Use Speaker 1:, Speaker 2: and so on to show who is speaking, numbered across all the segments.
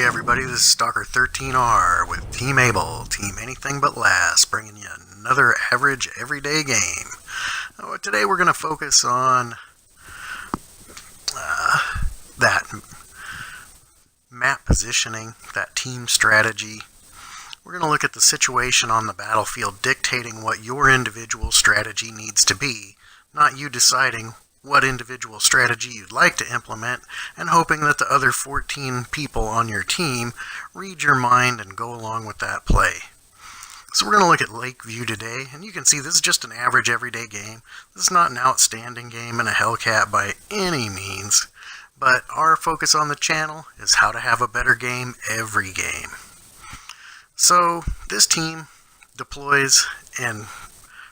Speaker 1: everybody, this is Stalker 13R with Team Able, Team Anything But Last, bringing you another average everyday game. Today we're going to focus on that map positioning, that team strategy. We're going to look at the situation on the battlefield dictating what your individual strategy needs to be, not you deciding what individual strategy you'd like to implement and hoping that the other 14 people on your team read your mind and go along with that play. So we're going to look at Lakeview today, and you can see this is just an average everyday game. This is not an outstanding game in a Hellcat by any means, but our focus on the channel is how to have a better game every game. So this team deploys in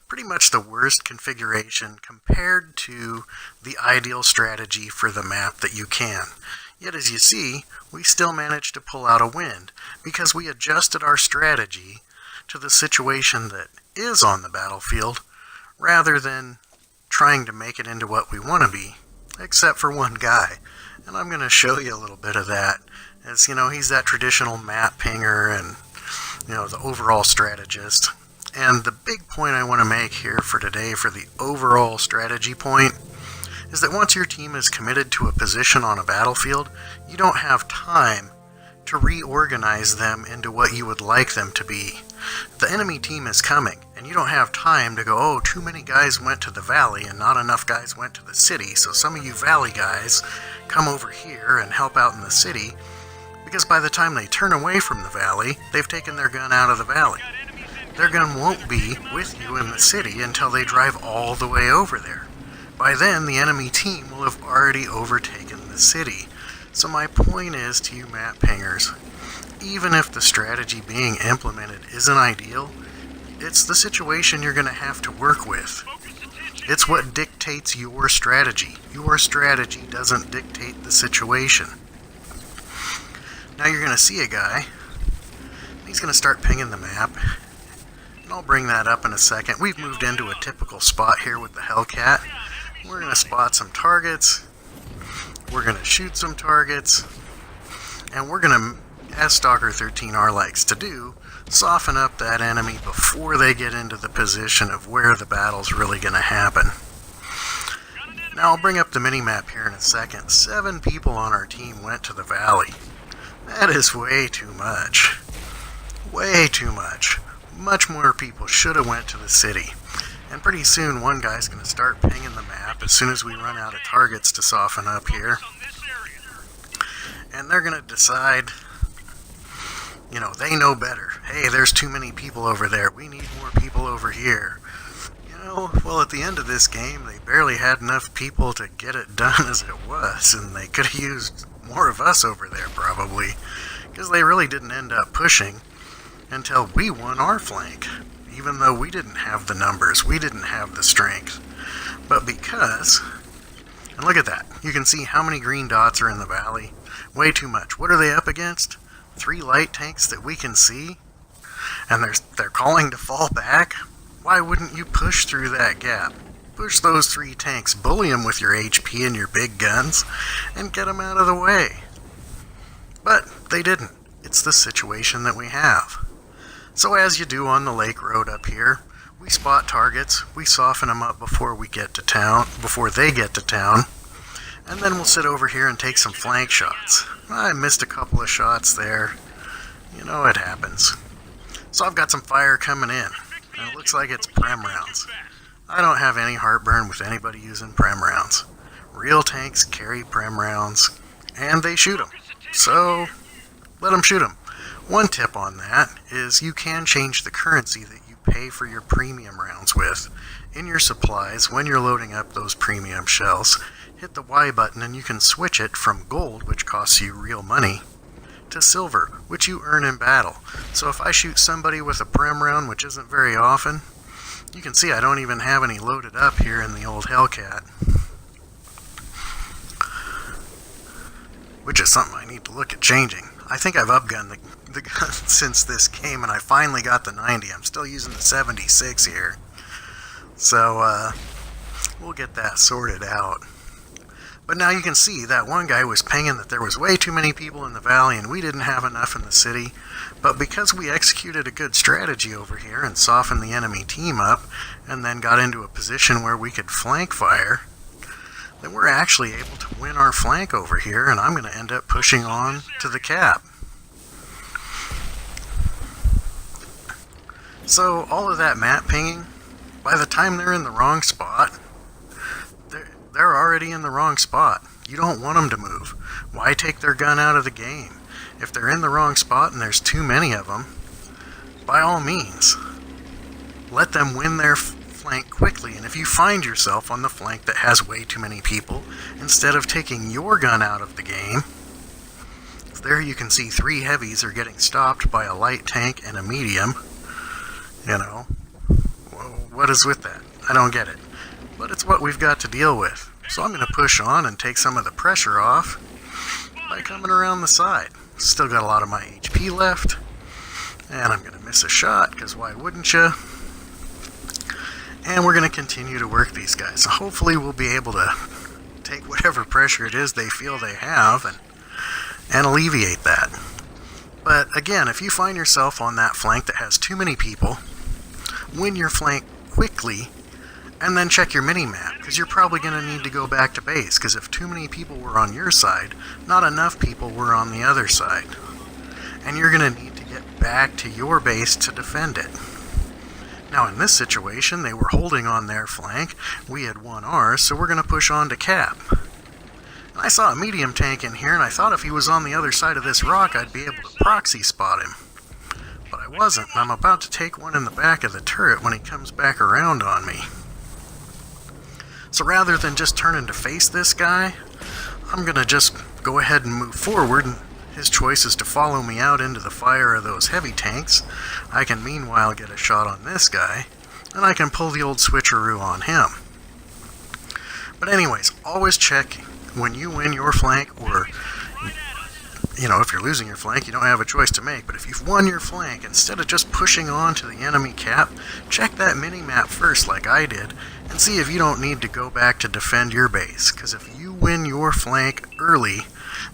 Speaker 1: pretty much the worst configuration compared to the ideal strategy for the map that you can. Yet as you see, we still managed to pull out a win because we adjusted our strategy to the situation that is on the battlefield rather than trying to make it into what we want to be, except for one guy. And I'm going to show you a little bit of that. As you know, he's that traditional map pinger and the overall strategist. And the big point I want to make here for today, for the overall strategy point, is that once your team is committed to a position on a battlefield, you don't have time to reorganize them into what you would like them to be. The enemy team is coming, and you don't have time to go, oh, too many guys went to the valley and not enough guys went to the city, so some of you valley guys come over here and help out in the city, because by the time they turn away from the valley, they've taken their gun out of the valley. Their gun won't be with you in the city until they drive all the way over there. By then, the enemy team will have already overtaken the city. So my point is to you map pingers, even if the strategy being implemented isn't ideal, it's the situation you're going to have to work with. It's what dictates your strategy. Your strategy doesn't dictate the situation. Now you're going to see a guy. He's going to start pinging the map. And I'll bring that up in a second. We've moved into a typical spot here with the Hellcat. We're going to spot some targets. We're going to shoot some targets. And we're going to, as Stalker 13R likes to do, soften up that enemy before they get into the position of where the battle's really going to happen. Now I'll bring up the mini-map here in a second. 7 people on our team went to the valley. That is way too much. Way too much. Much more people should have went to the city. And pretty soon one guy's going to start pinging the map as soon as we run out of targets to soften up here. And they're going to decide, they know better. Hey, there's too many people over there. We need more people over here. Well, at the end of this game, they barely had enough people to get it done as it was, and they could have used more of us over there probably, because they really didn't end up pushing until we won our flank, even though we didn't have the numbers, we didn't have the strength. But because, and look at that, you can see how many green dots are in the valley. Way too much. What are they up against? 3 light tanks that we can see? And they're calling to fall back? Why wouldn't you push through that gap? Push those 3 tanks, bully them with your HP and your big guns, and get them out of the way. But they didn't. It's the situation that we have. So as you do on the lake road up here, we spot targets, we soften them up before they get to town, and then we'll sit over here and take some flank shots. I missed a couple of shots there. It happens. So I've got some fire coming in, and it looks like it's Prem rounds. I don't have any heartburn with anybody using Prem rounds. Real tanks carry Prem rounds, and they shoot them. So let them shoot them. One tip on that is you can change the currency that you pay for your premium rounds with. In your supplies, when you're loading up those premium shells, hit the Y button and you can switch it from gold, which costs you real money, to silver, which you earn in battle. So if I shoot somebody with a Prem round, which isn't very often, you can see I don't even have any loaded up here in the old Hellcat, which is something I need to look at changing. I think I've upgunned the gun since this game, and I finally got the 90. I'm still using the 76 here. So, we'll get that sorted out. But now you can see that one guy was pinging that there was way too many people in the valley and we didn't have enough in the city. But because we executed a good strategy over here and softened the enemy team up and then got into a position where we could flank fire, then we're actually able to win our flank over here, and I'm going to end up pushing on to the cap. So all of that map pinging, by the time they're in the wrong spot, they're already in the wrong spot. You don't want them to move. Why take their gun out of the game? If they're in the wrong spot and there's too many of them, by all means, let them win their flank quickly. And if you find yourself on the flank that has way too many people, instead of taking your gun out of the game, there you can see 3 heavies are getting stopped by a light tank and a medium. You know, what is with that? I don't get it. But it's what we've got to deal with. So I'm going to push on and take some of the pressure off by coming around the side. Still got a lot of my HP left. And I'm going to miss a shot, because why wouldn't you? And we're going to continue to work these guys. So hopefully we'll be able to take whatever pressure it is they feel they have and alleviate that. But again, if you find yourself on that flank that has too many people, win your flank quickly and then check your mini-map, because you're probably going to need to go back to base, because if too many people were on your side, not enough people were on the other side. And you're going to need to get back to your base to defend it. Now in this situation, they were holding on their flank, we had won ours, so we're going to push on to cap. And I saw a medium tank in here, and I thought if he was on the other side of this rock, I'd be able to proxy spot him. But I wasn't, and I'm about to take one in the back of the turret when he comes back around on me. So rather than just turning to face this guy, I'm going to just go ahead and move forward. His choice is to follow me out into the fire of those heavy tanks. I can meanwhile get a shot on this guy, and I can pull the old switcheroo on him. But anyways, always check when you win your flank, or if you're losing your flank, you don't have a choice to make. But if you've won your flank, instead of just pushing on to the enemy cap, check that mini-map first like I did, and see if you don't need to go back to defend your base. Because if you win your flank early,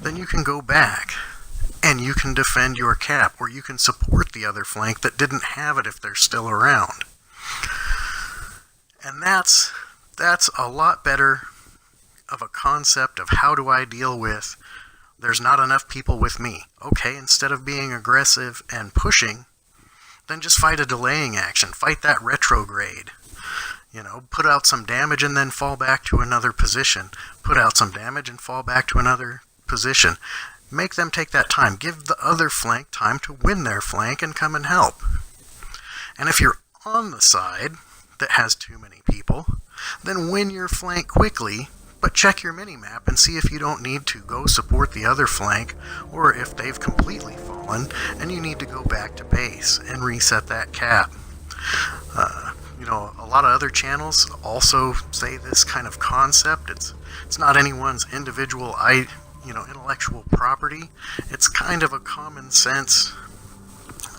Speaker 1: then you can go back and you can defend your cap, or you can support the other flank that didn't have it if they're still around. And that's a lot better of a concept of how do I deal with there's not enough people with me. Okay, instead of being aggressive and pushing, then just fight a delaying action. Fight that retrograde. Put out some damage and then fall back to another position. Put out some damage and fall back to another position. Make them take that time. Give the other flank time to win their flank and come and help. And if you're on the side that has too many people, then win your flank quickly, but check your mini-map and see if you don't need to go support the other flank, or if they've completely fallen and you need to go back to base and reset that cap. A lot of other channels also say this kind of concept. It's not anyone's individual intellectual property. It's kind of a common sense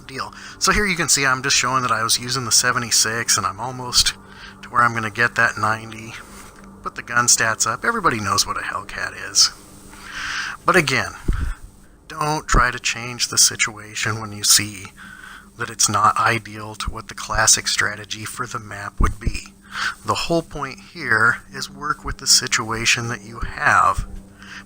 Speaker 1: deal. So here you can see I'm just showing that I was using the 76, and I'm almost to where I'm going to get that 90. Put the gun stats up. Everybody knows what a Hellcat is. But again, don't try to change the situation when you see that it's not ideal to what the classic strategy for the map would be. The whole point here is work with the situation that you have,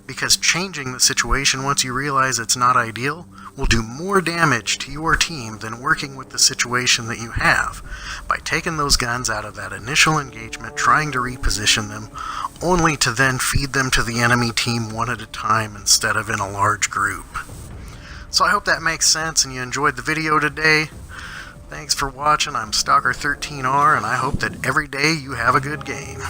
Speaker 1: because changing the situation once you realize it's not ideal will do more damage to your team than working with the situation that you have by taking those guns out of that initial engagement, trying to reposition them, only to then feed them to the enemy team one at a time instead of in a large group. So I hope that makes sense and you enjoyed the video today. Thanks for watching. I'm Stalker13R, and I hope that every day you have a good game.